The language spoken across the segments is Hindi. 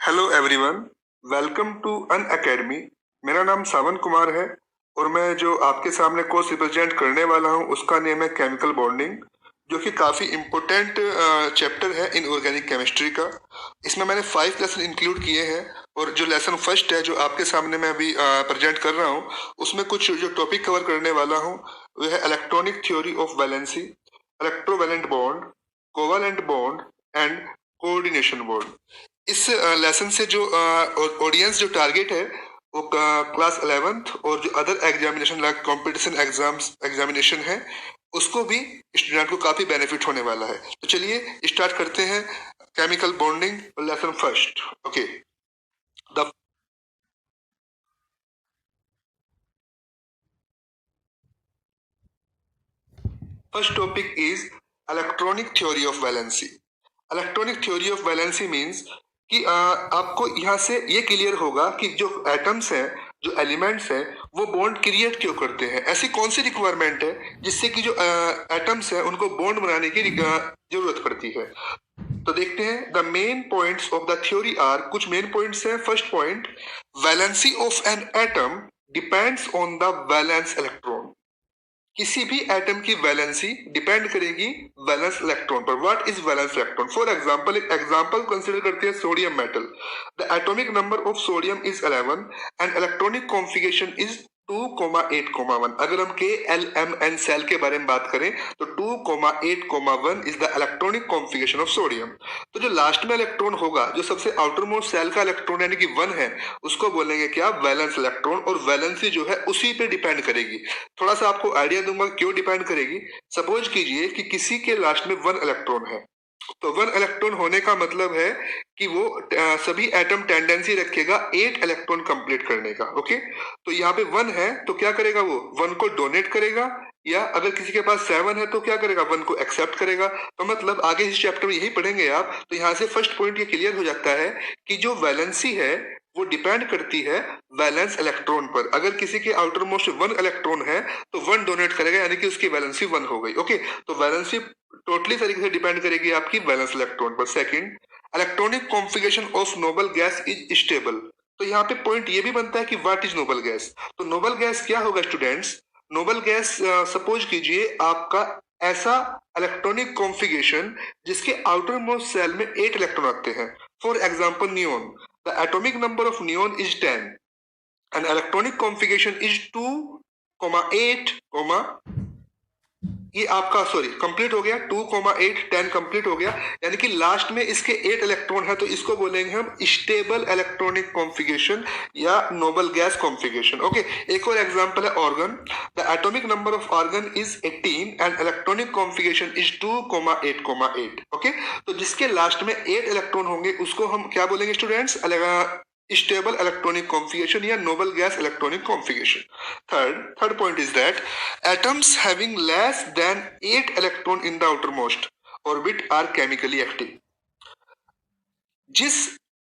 Hello everyone, welcome to Unacademy. मेरा नाम सावन कुमार है और मैं जो आपके सामने कोर्स रिप्रेजेंट करने वाला हूं उसका नेम है केमिकल बॉन्डिंग, जो कि काफ़ी इम्पोर्टेंट चैप्टर है इन ऑर्गेनिक केमिस्ट्री का। इसमें मैंने 5 लेसन इंक्लूड किए हैं और जो लेसन फर्स्ट है जो आपके सामने मैं अभी प्रेजेंट कर रहा हूं, उसमें कुछ जो टॉपिक कवर करने वाला हूं वह है electronic theory of valency, electrovalent bond, covalent bond and coordination bond. इस लेसन से जो ऑडियंस जो टारगेट है वो क्लास 11th और जो other examination like competition exams examination है उसको भी स्टूडेंट को काफी बेनिफिट होने वाला है। तो चलिए स्टार्ट करते हैं chemical bonding lesson first. Okay, the first topic is electronic theory of valency. Electronic theory of valency means कि आपको यहाँ से ये क्लियर होगा कि जो एटम्स हैं, जो एलिमेंट्स हैं, वो बॉन्ड क्रिएट क्यों करते हैं। ऐसी कौन सी रिक्वायरमेंट है जिससे कि जो एटम्स हैं उनको बॉन्ड बनाने की जरूरत पड़ती है। तो देखते हैं the main points of the theory are, कुछ मेन पॉइंट्स हैं। First point, valency of an atom depends on the valence electron. किसी भी एटम की वैलेंसी डिपेंड करेगी वैलेंस इलेक्ट्रॉन पर। What is valence electron? For example, एक एग्जांपल कंसीडर करते हैं sodium metal. The atomic number of sodium is 11 and electronic configuration is 2,8,1। अगर हम KLMN सेल के बारे में बात करें तो 2,8,1 is the electronic configuration of sodium. तो जो लास्ट में इलेक्ट्रॉन होगा, जो सबसे आउटर मोस्ट सेल का इलेक्ट्रॉन यानी कि 1 है, उसको बोलेंगे क्या? Valence electron. और वैलेंसी जो है उसी पे डिपेंड करेगी। थोड़ा सा आपको आइडिया दूंगा क्यों डिपेंड करेगी। सपोज कीजिए कि किसी के लास्ट में 1 इलेक्ट्रॉन है, तो 1 इलेक्ट्रॉन होने का मतलब है कि वो सभी एटम टेंडेंसी रखेगा 8 इलेक्ट्रॉन कंप्लीट करने का। ओके, तो यहाँ पे 1 है तो क्या करेगा? वो 1 को डोनेट करेगा, या अगर किसी के पास 7 है तो क्या करेगा? 1 को एक्सेप्ट करेगा। तो मतलब आगे इस चैप्टर में यही पढ़ेंगे आप। तो यहाँ से फर्स्ट पॉइंट ये क्लियर हो जाता है कि जो वैलेंसी है वो डिपेंड करती है वैलेंस इलेक्ट्रॉन पर। अगर किसी के आउटर मोस्ट 1 इलेक्ट्रॉन है तो 1 डोनेट करेगा, यानी कि उसकी वैलेंसी 1 हो गई। ओके, तो वैलेंसी टोटली तरीके से डिपेंड करेगी आपकी वैलेंस इलेक्ट्रॉन पर। Second, electronic configuration of noble gas is stable. तो यहाँ पे पॉइंट ये भी बनता है कि व्हाट इज नोबल गैस। तो नोबल गैस क्या होगा स्टूडेंट्स? नोबल गैस, सपोज कीजिए आपका ऐसा इलेक्ट्रॉनिक कॉन्फ़िगरेशन जिसके आउटर मोस्ट सेल में 8 इलेक्ट्रॉन आते हैं। For example neon, the atomic number of neon is 10 and electronic configuration is 2,8, ये आपका सॉरी कंप्लीट हो गया। 2,8 10 कंप्लीट हो गया, यानी कि लास्ट में इसके 8 इलेक्ट्रॉन है, तो इसको बोलेंगे हम स्टेबल इलेक्ट्रॉनिक कॉन्फ़िगरेशन या नोबल गैस कॉन्फ़िगरेशन। ओके, एक और एग्जांपल है organ. The atomic number of organ is 18 and electronic configuration is 2,8,8। Okay, तो जिसके लास्ट में 8 इलेक्ट्रॉन होंगे उसको हम क्या बोलेंगे स्टूडेंट्स? स्टेबल इलेक्ट्रॉनिक कॉन्फ़िगरेशन या noble gas electronic configuration. Third point is that atoms having less than 8 electron in the outermost orbit are chemically active। जिस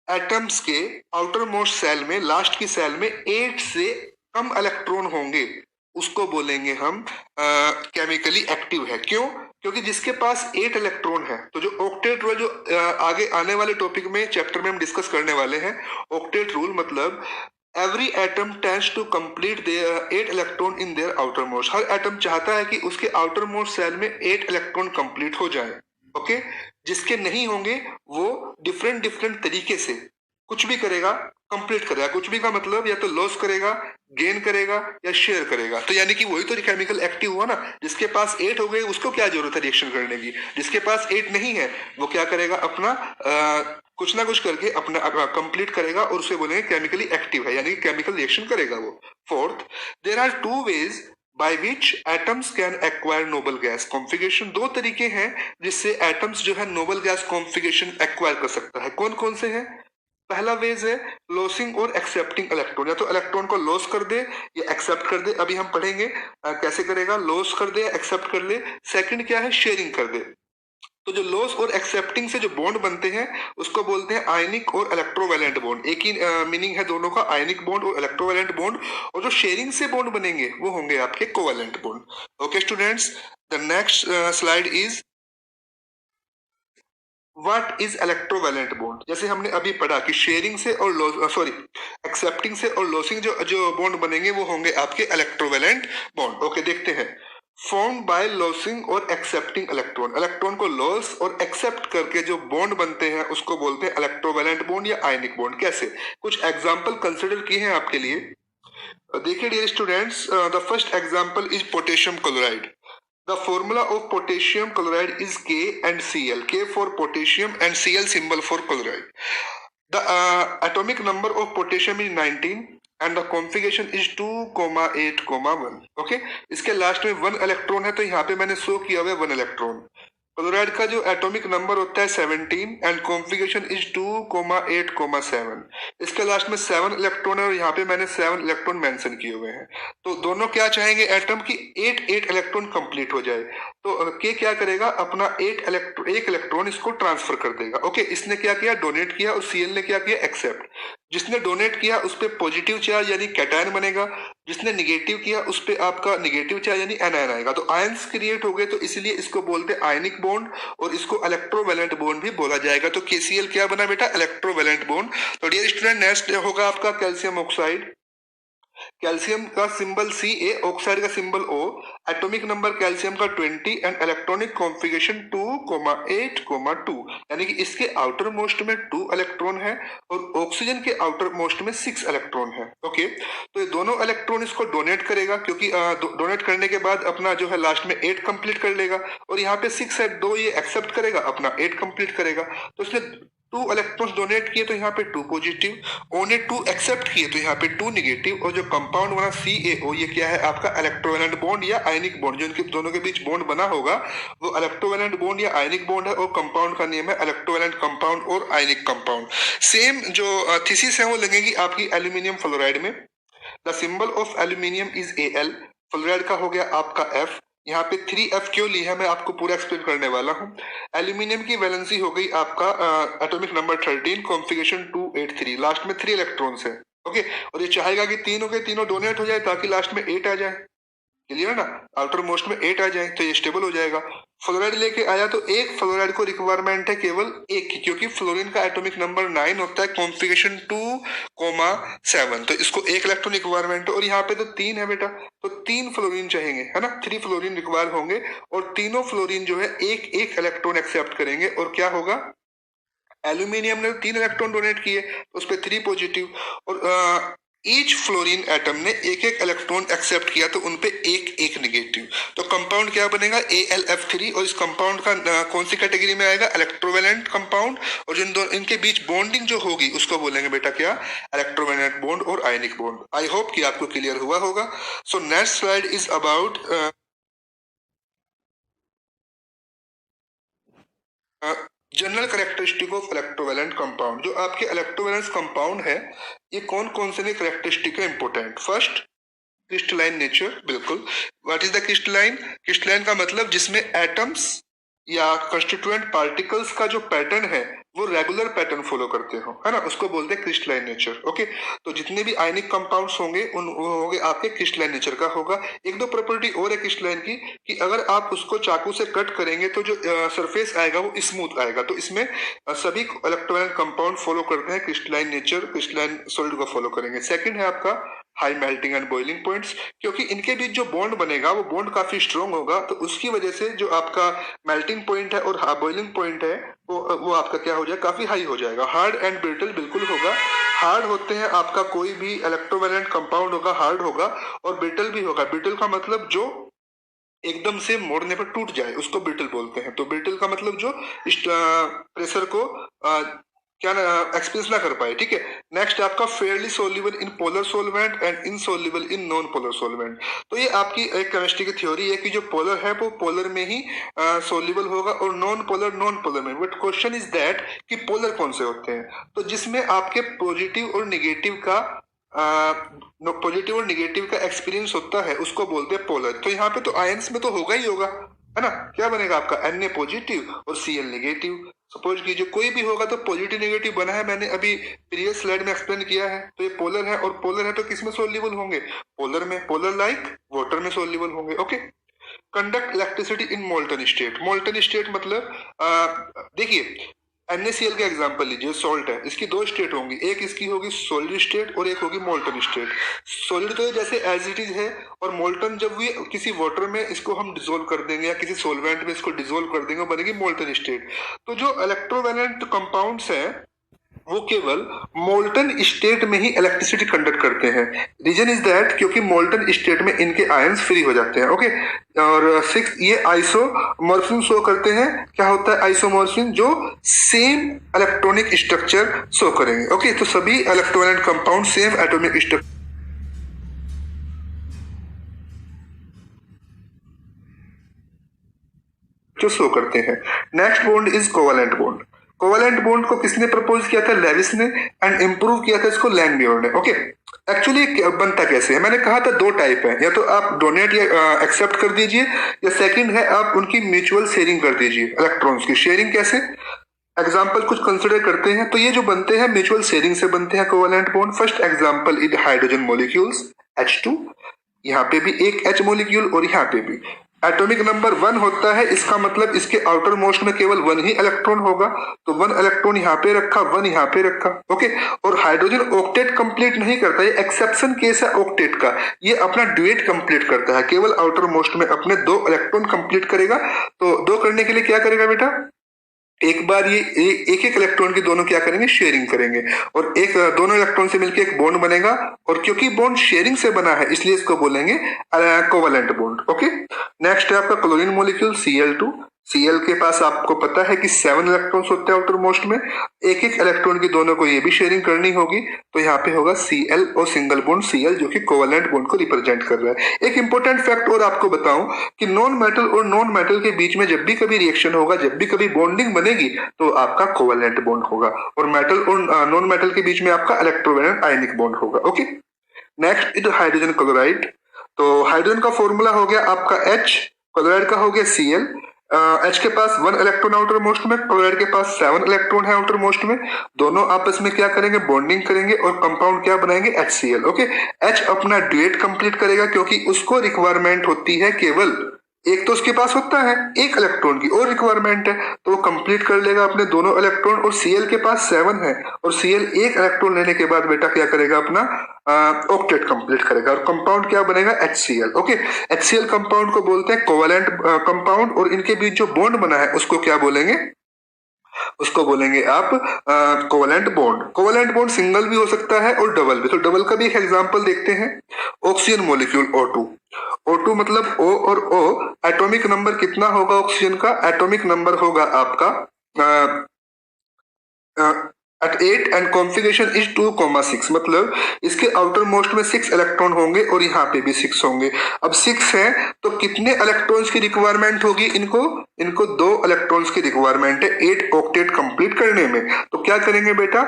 एटम्स के आउटर मोस्ट सेल में, लास्ट की सेल में 8 से कम इलेक्ट्रॉन होंगे उसको बोलेंगे हम केमिकली एक्टिव है। क्यों? क्योंकि जिसके पास 8 इलेक्ट्रॉन है, तो जो ऑक्टेट रूल, जो आगे आने वाले टॉपिक में चैप्टर में हम डिस्कस करने वाले हैं, ऑक्टेट रूल मतलब every atom tends to complete their 8 electron in their outermost. हर एटम चाहता है कि उसके आउटर मोस्ट सेल में 8 इलेक्ट्रॉन कंप्लीट हो जाए। ओके, जिसके नहीं होंगे वो डिफरेंट डिफरेंट तरीके से कुछ भी करेगा, कंप्लीट करेगा। कुछ भी का मतलब या तो लॉस करेगा, गेन करेगा या शेयर करेगा। तो यानी कि वही तो केमिकल एक्टिव हुआ ना। जिसके पास 8 हो गए उसको क्या जरूरत है रिएक्शन करने की। जिसके पास 8 नहीं है वो क्या करेगा? अपना कुछ ना कुछ करके अपना कंप्लीट करेगा और उसे बोलेंगे केमिकली एक्टिव है, यानी कि केमिकल रिएक्शन करेगा वो। Fourth, there are 2 ways by which atoms can acquire noble gas configuration। 2 तरीके हैं जिससे एटम्स जो है नोबल गैस कॉन्फ़िगरेशन एक्वायर कर सकता है। कौन कौन से हैं? पहला वेज है लॉसिंग और एक्सेप्टिंग इलेक्ट्रॉन। या तो इलेक्ट्रॉन को लॉस कर दे या एक्सेप्ट कर दे। अभी हम पढ़ेंगे कैसे करेगा, लॉस कर दे या एक्सेप्ट कर ले। सेकंड क्या है? शेयरिंग कर दे। तो जो लॉस और एक्सेप्टिंग से जो बॉन्ड बनते हैं उसको बोलते हैं आयनिक और इलेक्ट्रोवैलेंट बॉन्ड। एक ही मीनिंग है दोनों का, आयनिक बॉन्ड और इलेक्ट्रोवैलेंट बॉन्ड। और जो शेयरिंग से बॉन्ड बनेंगे वो होंगे आपके covalent bond. Okay students, the next slide is what is electrovalent bond? जैसे हमने अभी पढ़ा कि शेयरिंग से और सॉरी एक्सेप्टिंग से और लॉसिंग जो जो बॉन्ड बनेंगे वो होंगे आपके इलेक्ट्रोवैलेंट बॉन्ड। ओके, देखते हैं। फॉर्म्ड बाय लॉसिंग और एक्सेप्टिंग इलेक्ट्रॉन, इलेक्ट्रॉन को लॉस और एक्सेप्ट करके जो बॉन्ड बनते हैं उसको बोलते हैं इलेक्ट्रोवैलेंट बॉन्ड या आयनिक बॉन्ड। कैसे? कुछ एग्जांपल कंसिडर किए हैं आपके लिए। देखिए dear students, the first example is potassium chloride. The formula of potassium chloride is K and Cl. K for potassium and Cl symbol for chloride. The atomic number of potassium is 19 and the configuration is 2,8,1. Okay? इसके लास्ट में 1 इलेक्ट्रॉन है, तो यहाँ पे मैंने शो किया हुआ है 1 इलेक्ट्रॉन। क्लोराइड का जो एटॉमिक नंबर होता है 17 एंड कॉन्फ़िगरेशन इज 2,8,7। इसके लास्ट में 7 इलेक्ट्रॉन है और यहाँ पे मैंने 7 इलेक्ट्रॉन मेंशन किए हुए हैं। तो दोनों क्या चाहेंगे एटम की 8 इलेक्ट्रॉन कंप्लीट हो जाए। तो के क्या करेगा, अपना 1 इलेक्ट्रॉन इसको ट्रांसफर कर देगा। ओके, इसने क्या किया, डोनेट किया, और सीएल ने क्या किया, एक्सेप्ट। जिसने डोनेट किया उस पर पॉजिटिव चार्ज यानी कैटायन बनेगा, जिसने निगेटिव किया उस पे आपका निगेटिव चार्ज यानी एनायन आएगा। तो आयंस क्रिएट हो गए, तो इसलिए इसको बोलते हैं आयनिक बॉन्ड और इसको इलेक्ट्रोवैलेंट बॉन्ड भी बोला जाएगा। तो केसीएल क्या बना बेटा, इलेक्ट्रोवैलेंट बॉन्ड। तो डियर स्टूडेंट नेक्स्ट होगा आपका कैल्शियम ऑक्साइड। कैल्शियम का सिंबल Ca, ऑक्साइड का symbol O, atomic number calcium का 20 एंड इलेक्ट्रॉनिक कॉन्फ़िगरेशन 2,8,2, यानी कि इसके आउटर मोस्ट में 2 इलेक्ट्रॉन है और ऑक्सीजन के आउटर मोस्ट में 6 इलेक्ट्रॉन है। ओके, तो ये दोनों इलेक्ट्रॉन इसको डोनेट करेगा, क्योंकि डोनेट करने के बाद अपना जो है लास्ट में 8 कंप्लीट कर लेगा, और यहाँ पे 6 है, 2 ये एक्सेप्ट करेगा, अपना 8 कंप्लीट करेगा। तो इसने 2 इलेक्ट्रॉन्स डोनेट किए तो यहाँ पे 2 पॉजिटिव, ओ ने 2 एक्सेप्ट किए तो यहाँ पे 2 निगेटिव, और जो कंपाउंड बना CaO ये क्या है आपका इलेक्ट्रोवैलेंट बॉन्ड या आयनिक बॉन्ड। जो इनके दोनों के बीच बॉन्ड बना होगा वो इलेक्ट्रोवैलेंट बॉन्ड या आयनिक बॉन्ड है, और कंपाउंड का नेम है इलेक्ट्रोवैलेंट कंपाउंड और आयनिक कंपाउंड। सेम जो थीसिस है वो लगेगी आपकी एल्यूमिनियम फ्लोराइड में। The symbol of aluminium is Al। Fluoride का हो गया आपका F। यहाँ पे 3F क्यों ली है मैं आपको पूरा एक्सप्लेन करने वाला हूँ। एल्यूमिनियम की वैलेंसी हो गई आपका एटॉमिक नंबर 13, कॉन्फ़िगरेशन 283, लास्ट में 3 इलेक्ट्रॉन्स है। ओके, और ये चाहेगा कि तीनों के तीनों डोनेट हो जाए ताकि लास्ट में 8 आ जाए। क्लियर ना, आउटर मोस्ट में 8 आ जाए तो ये स्टेबल हो जाएगा। फ्लोराइड लेके आया तो एक फ्लोराइड को रिक्वायरमेंट है केवल एक की, क्योंकि फ्लोरीन का एटॉमिक नंबर 9 होता है, कॉन्फ़िगरेशन 2,7, तो इसको 1 इलेक्ट्रॉन रिक्वायरमेंट है, और यहाँ पे तो 3 है बेटा, तो 3 फ्लोरीन चाहिए, है ना, 3 फ्लोरीन रिक्वायर होंगे, और तीनों फ्लोरीन जो है एक इलेक्ट्रॉन एक्सेप्ट करेंगे, और क्या होगा, एल्यूमिनियम ने 3 इलेक्ट्रॉन डोनेट किए तो उस पर 3 पॉजिटिव, और ईच फ्लोरीन एटम ने एक इलेक्ट्रॉन एक्सेप्ट किया तो उनपे एक निगेटिव। तो कंपाउंड क्या बनेगा, AlF3, और इस कंपाउंड का कौन सी कैटेगरी में आएगा, इलेक्ट्रोवैलेंट कंपाउंड, और जिन दो इनके बीच बॉन्डिंग जो होगी उसको बोलेंगे बेटा क्या, इलेक्ट्रोवैलेंट बॉन्ड और आयनिक बॉन्ड। आई होप कि आपको क्लियर हुआ होगा। So next slide is about general characteristic of electrovalent compound. जो आपके इलेक्ट्रोवैलेंस कंपाउंड है ये कौन कौन से कैरेक्टरिस्टिक है इंपॉर्टेंट। First, crystalline nature. बिल्कुल, what is the crystalline? Crystalline का मतलब जिसमें एटम्स या कंस्टिट्यूएंट पार्टिकल्स का जो पैटर्न है वो रेगुलर पैटर्न फॉलो करते हो, है ना, उसको बोलते हैं क्रिस्टलाइन नेचर। ओके, तो जितने भी आयनिक कंपाउंड्स होंगे उन वो होंगे आपके क्रिस्टलाइन नेचर का होगा। एक दो प्रॉपर्टी और है क्रिस्टलाइन की कि अगर आप उसको चाकू से कट करेंगे तो जो सरफेस आएगा वो स्मूथ आएगा। तो इसमें सभी इलेक्ट्रोवैलेंट कंपाउंड फॉलो करते हैं क्रिस्टलाइन नेचर, क्रिस्टलाइन सॉलिड को फॉलो करेंगे। सेकंड है आपका high melting and boiling points, क्योंकि इनके बीच जो बॉन्ड बनेगा वो बॉन्ड काफी स्ट्रॉन्ग होगा, तो उसकी वजह से जो आपका मेल्टिंग पॉइंट है और बॉइलिंग पॉइंट है वो आपका क्या हो जाएगा, काफी हाई हो जाएगा। हार्ड एंड ब्रिटल बिल्कुल होगा। हार्ड होते हैं आपका कोई भी इलेक्ट्रोवैलेंट कंपाउंड होगा हार्ड होगा, और ब्रिटल भी होगा। ब्रिटल का मतलब जो एकदम से मोड़ने पर टूट जाए उसको ब्रिटल बोलते हैं। तो ब्रिटल का मतलब जो प्रेशर को क्या एक्सपीरियंस ना कर पाए। ठीक है, नेक्स्ट आपका Fairlie soluble in polar solvent and insoluble in non polar solvent. तो ये आपकी एक केमिस्ट्री की थ्योरी है कि जो पोलर है वो पोलर में ही सोल्यूबल होगा और नॉन पोलर में। बट क्वेश्चन इज दैट कि पोलर कौन से होते हैं, तो जिसमें आपके पॉजिटिव और निगेटिव का एक्सपीरियंस होता है उसको बोलते हैं पोलर। तो यहाँ पे तो आयंस में तो होगा ही होगा, है ना, क्या बनेगा आपका Na पॉजिटिव और Cl नेगेटिव। सपोज कीजिए कोई भी होगा तो पॉजिटिव नेगेटिव बना है, मैंने अभी प्रीवियस स्लाइड में एक्सप्लेन किया है। तो ये पोलर है, और पोलर है तो किस में सोल्यूबल होंगे, पोलर में, पोलर लाइक वाटर में सोल्यूबल होंगे। Okay, conduct electricity in molten state. Molten state मतलब देखिए NaCl का एग्जांपल लीजिए, सॉल्ट है, इसकी दो स्टेट होंगी, एक इसकी होगी सॉलिड स्टेट और एक होगी मोल्टन स्टेट। सॉलिड तो जैसे एज इट इज है, और मोल्टन जब भी किसी वाटर में इसको हम डिसोल्व कर देंगे या किसी सॉल्वेंट में इसको डिसोल्व कर देंगे, बनेगी मोल्टन स्टेट। तो जो इलेक्ट्रोवैलेंट कंपाउंड्स हैं वो केवल मोल्टन स्टेट में ही इलेक्ट्रिसिटी कंडक्ट करते हैं। रीजन इज दैट क्योंकि मोल्टन स्टेट में इनके आयंस फ्री हो जाते हैं। ओके, और सिक्स, ये आइसोमॉर्फिन शो करते हैं। क्या होता है आइसोमॉर्फिन? जो सेम इलेक्ट्रॉनिक स्ट्रक्चर शो करेंगे। ओके, तो सभी electrovalent compound same atomic structure show करते हैं। Next bond is covalent bond. Covalent bond को किसने प्रपोज किया था? लेविस ने, एंड इंप्रूव किया था इसको लैंगम्योर ने। ओके, एक्चुअली बनता कैसे है? मैंने कहा था दो टाइप है, या तो आप डोनेट या एक्सेप्ट कर दीजिए, या सेकंड है आप उनकी म्यूचुअल शेयरिंग कर दीजिए। इलेक्ट्रॉन्स की शेयरिंग कैसे? एग्जाम्पल कुछ कंसिडर करते हैं। तो ये जो बनते हैं म्यूचुअल शेयरिंग से बनते हैं covalent bond. First example is hydrogen molecules H2, यहाँ पे भी एक H मॉलिक्यूल और यहाँ पे भी। एटॉमिक नंबर 1 होता है, इसका मतलब इसके आउटर मोस्ट में केवल 1 ही इलेक्ट्रॉन होगा, तो 1 इलेक्ट्रॉन यहाँ पे रखा, 1 यहाँ पे रखा। ओके, और हाइड्रोजन ऑक्टेट कंप्लीट नहीं करता, ये एक्सेप्शन केस है ऑक्टेट का। ये अपना ड्यूएट कंप्लीट करता है, केवल आउटर मोस्ट में अपने 2 इलेक्ट्रॉन कंप्लीट करेगा। तो 2 करने के लिए क्या करेगा बेटा? एक बार ये एक एक इलेक्ट्रॉन की दोनों क्या करेंगे? शेयरिंग करेंगे, और एक दोनों इलेक्ट्रॉन से मिलकर एक बॉन्ड बनेगा, और क्योंकि बॉन्ड शेयरिंग से बना है इसलिए इसको बोलेंगे कोवैलेंट बॉन्ड। ओके, नेक्स्ट है आपका क्लोरीन मॉलिक्यूल Cl2। Cl के पास आपको पता है कि 7 इलेक्ट्रॉन्स होते हैं आउटर मोस्ट में, एक एक इलेक्ट्रॉन की दोनों को ये भी शेयरिंग करनी होगी, तो यहाँ पे होगा Cl और सिंगल बॉन्ड Cl जो कि कोवैलेंट बॉन्ड को रिप्रेजेंट कर रहा है। एक इंपॉर्टेंट फैक्ट और आपको बताऊं कि नॉन मेटल और नॉन मेटल के बीच में जब भी कभी रिएक्शन होगा, जब भी कभी बॉन्डिंग बनेगी, तो आपका कोवैलेंट बॉन्ड होगा, और मेटल और नॉन मेटल के बीच में आपका इलेक्ट्रोवैलेंट आयनिक बॉन्ड होगा। Okay, next is hydrogen chloride. तो हाइड्रोजन का फॉर्मूला हो गया आपका H, क्लोराइड का हो गया Cl। H के पास 1 इलेक्ट्रॉन आउटर मोस्ट में, क्लोराइड के पास 7 इलेक्ट्रॉन है आउटर मोस्ट में। दोनों आपस में क्या करेंगे? बॉन्डिंग करेंगे, और कंपाउंड क्या बनाएंगे? HCl। ओके, H अपना ड्यूएट कंप्लीट करेगा, क्योंकि उसको रिक्वायरमेंट होती है केवल एक, तो उसके पास होता है एक इलेक्ट्रॉन की और रिक्वायरमेंट है, तो वो कंप्लीट कर लेगा अपने दोनों इलेक्ट्रॉन। और Cl के पास 7 है, और Cl एक इलेक्ट्रॉन लेने के बाद बेटा क्या करेगा? अपना ऑक्टेट कंप्लीट करेगा, और कंपाउंड क्या बनेगा? HCl। ओके, HCl कंपाउंड को बोलते हैं कोवैलेंट कंपाउंड, और इनके बीच जो बॉन्ड बना है उसको क्या बोलेंगे? उसको बोलेंगे आप covalent bond. Covalent bond single भी हो सकता है और डबल भी। तो डबल का भी एक एग्जांपल देखते हैं, ऑक्सीजन मॉलिक्यूल O2। O2 मतलब O और O, एटॉमिक नंबर कितना होगा ऑक्सीजन का? एटॉमिक नंबर होगा आपका at 8 एंड कॉन्फ़िगरेशन इज 2,6, मतलब इसके आउटर मोस्ट में 6 इलेक्ट्रॉन होंगे और यहाँ पे भी 6 होंगे। अब 6 है तो कितने इलेक्ट्रॉन्स की रिक्वायरमेंट होगी? इनको 2 इलेक्ट्रॉन्स की रिक्वायरमेंट है 8 ऑक्टेट कंप्लीट करने में। तो क्या करेंगे बेटा?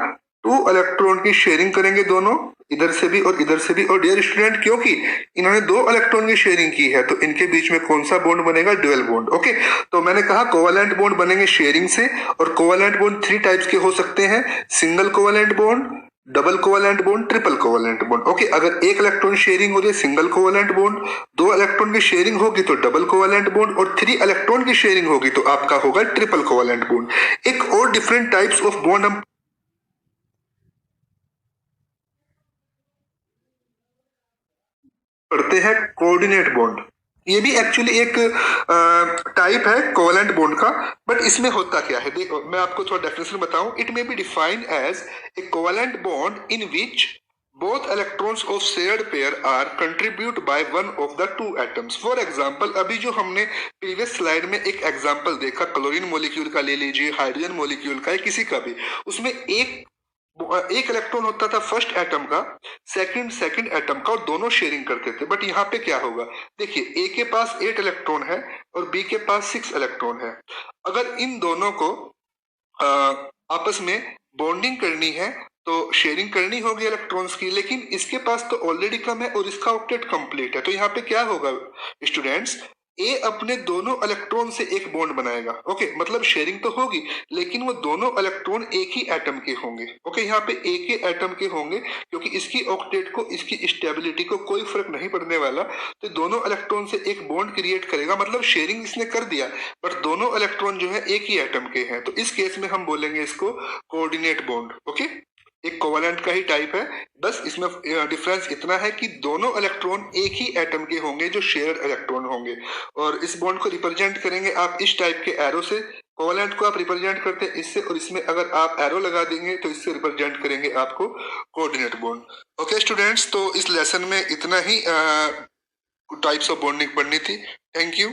2 इलेक्ट्रॉन की शेयरिंग करेंगे, दोनों इधर से भी और इधर से भी। और डियर स्टूडेंट, क्योंकि इन्होंने 2 इलेक्ट्रॉन की शेयरिंग की है, तो इनके बीच में कौन सा बॉन्ड बनेगा? Dual bond. ओके, तो मैंने कहा कोवैलेंट बॉन्ड बनेंगे शेयरिंग से, और कोवैलेंट बॉन्ड 3 टाइप्स के हो सकते हैं, single covalent bond, double covalent bond, triple covalent bond. Okay, अगर एक इलेक्ट्रॉन शेयरिंग हो रही है सिंगल कोवैलेंट बॉन्ड, 2 इलेक्ट्रॉन की शेयरिंग होगी तो डबल कोवैलेंट बॉन्ड, और 3 इलेक्ट्रॉन की शेयरिंग होगी तो आपका होगा ट्रिपल कोवैलेंट बॉन्ड। एक और डिफरेंट टाइप्स ऑफ बॉन्ड हम पढ़ते हैं, कोऑर्डिनेट बॉन्ड। ये भी एक्चुअली एक टाइप है कोवैलेंट बॉन्ड का, बट इसमें होता क्या है देखो, मैं आपको थोड़ा डेफिनेशन बताऊं। It may be defined as a covalent bond in which both electrons of shared pair are contribute by one of the two atoms. For example, अभी जो हमने प्रीवियस स्लाइड में एक एग्जांपल देखा, क्लोरीन मॉलिक्यूल का ले लीजिए, हाइड्रोजन मॉलिक्यूल का, किसी का भी, उसमें एक इलेक्ट्रॉन होता था फर्स्ट एटम का, सेकंड एटम का, और दोनों शेयरिंग करते थे। बट यहाँ पे क्या होगा? देखिए, ए के पास 8 इलेक्ट्रॉन है और बी के पास 6 इलेक्ट्रॉन है। अगर इन दोनों को आपस में बॉन्डिंग करनी है तो शेयरिंग करनी होगी इलेक्ट्रॉन्स की, लेकिन इसके पास तो ऑलरेडी कम है और इसका ऑक्टेट कंप्लीट है। तो यहाँ पे क्या होगा स्टूडेंट्स? ए अपने दोनों इलेक्ट्रॉन से एक बॉन्ड बनाएगा। ओके, मतलब शेयरिंग तो होगी लेकिन वो दोनों इलेक्ट्रॉन एक ही एटम के होंगे। ओके, यहाँ पे एक ही एटम के होंगे क्योंकि इसकी ऑक्टेट को, इसकी स्टेबिलिटी को कोई फर्क नहीं पड़ने वाला। तो दोनों इलेक्ट्रॉन से एक बॉन्ड क्रिएट करेगा, मतलब शेयरिंग इसने कर दिया बट दोनों इलेक्ट्रॉन जो है एक ही एटम के हैं। तो इस केस में हम बोलेंगे इसको कोऑर्डिनेट बॉन्ड। ओके, एक कोवलेंट का ही टाइप है, बस इसमें डिफरेंस इतना है कि दोनों इलेक्ट्रॉन एक ही एटम के होंगे जो शेयर्ड इलेक्ट्रॉन होंगे। और इस बॉन्ड को रिप्रेजेंट करेंगे आप इस टाइप के एरो से। कोवलेंट को आप रिप्रेजेंट करते हैं इससे, और इसमें अगर आप एरो लगा देंगे तो इससे रिप्रेजेंट करेंगे आपको कोऑर्डिनेट बॉन्ड। ओके स्टूडेंट्स, तो इस लेसन में इतना ही टाइप्स ऑफ बॉन्डिंग पढ़नी थी। Thank you.